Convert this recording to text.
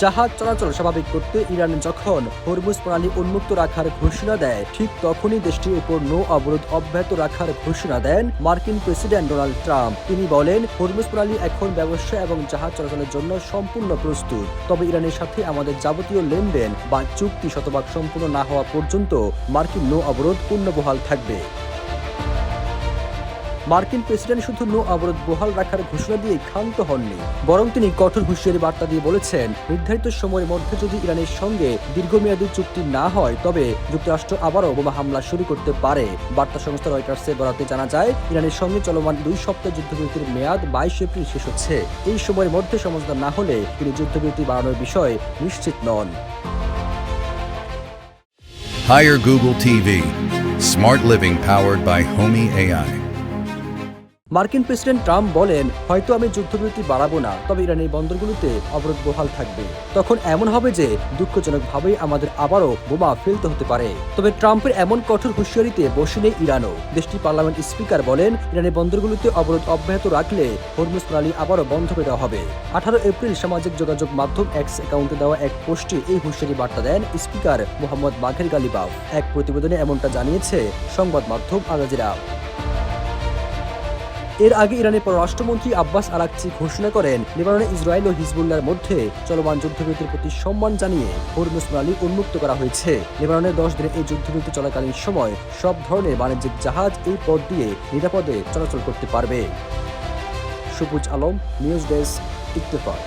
জাহাজ চলাচল স্বাভাবিক করতে ইরান যখন হরমুজ প্রণালী উন্মুক্ত রাখার ঘোষণা দেয়, ঠিক তখনই দেশটির উপর নৌ অবরোধ অব্যাহত রাখার ঘোষণা দেন মার্কিন প্রেসিডেন্ট ডোনাল্ড ট্রাম্প। তিনি বলেন, হরমুজ প্রণালী এখন ব্যবসা এবং জাহাজ চলাচলের জন্য সম্পূর্ণ প্রস্তুত, তবে ইরানের সাথে আমাদের যাবতীয় লেনদেন বা চুক্তি শতভাগ সম্পূর্ণ না হওয়া পর্যন্ত মার্কিন নৌ অবরোধ পূর্ণ বহাল থাকবে। মার্কিন প্রেসিডেন্ট শুধু নৌ অবরোধ বহাল রাখার ঘোষণা দিয়ে ক্ষান্ত হননি, বরং তিনি কঠোর হুঁশিয়ারি বার্তা দিয়ে বলেছেন, নির্ধারিত সময়ের মধ্যে যদি ইরানের সঙ্গে দীর্ঘমেয়াদী চুক্তি না হয় তবে যুক্তরাষ্ট্র আবারও বোমা হামলা শুরু করতে পারে। বার্তা সংস্থা রয়টার্সের বরাতে জানা যায়, ইরানের সঙ্গে চলমান 2 সপ্তাহ যুদ্ধবিরতির মেয়াদ 22 এপ্রিল শেষ হচ্ছে। এই সময়ের মধ্যে সমঝোতা না হলে তিনি যুদ্ধবিরতি বাড়ানোর বিষয়ে নিশ্চিত নন। Hire Google TV. Smart living powered by Homey AI. মার্কিন প্রেসিডেন্ট ট্রাম্প বলেন, হয়তো আমি যুদ্ধবিরতি বাড়াবো না, তবে ইরানের বন্দরগুলোতে অবরোধ বহাল থাকবে। তখন এমন হবে যে দুঃখজনকভাবেই আমাদের আবারও বোমা ফেলতে হতে পারে। তবে ট্রাম্পের এমন কঠোর হুঁশিয়ারিতে বসে নেই ইরানও। দেশটির পার্লামেন্ট স্পিকার বলেন, ইরানের বন্দরগুলোতে অবরোধ অব্যাহত রাখলে হরমুজ প্রণালী আবারও বন্ধ করে দেওয়া হবে। 18 এপ্রিল সামাজিক যোগাযোগ মাধ্যম এক্স অ্যাকাউন্টে দেওয়া এক পোস্টে এই হুঁশিয়ারি বার্তা দেন স্পিকার মোহাম্মদ বাঘের গালিবাফ। এক প্রতিবেদনে এমনটা জানিয়েছে সংবাদ মাধ্যম আল জাজিরা। এর আগে ইরানের পররাষ্ট্রমন্ত্রী আব্বাস আরাকচি ঘোষণা করেন, লেবাননে ইসরায়েল ও হিজবুল্লাহর মধ্যে চলমান যুদ্ধবিরতির প্রতি সম্মান জানিয়ে হরমুজ প্রণালী উন্মুক্ত করা হয়েছে। লেবাননের 10 দিনের এই যুদ্ধবিরতি চলাকালীন সময় সব ধরনের বাণিজ্যিক জাহাজ এই পথ দিয়ে নিরাপদে চলাচল করতে পারবে। সবুজ আলম, নিউজ ডেস্ক, ইত্তেফাক।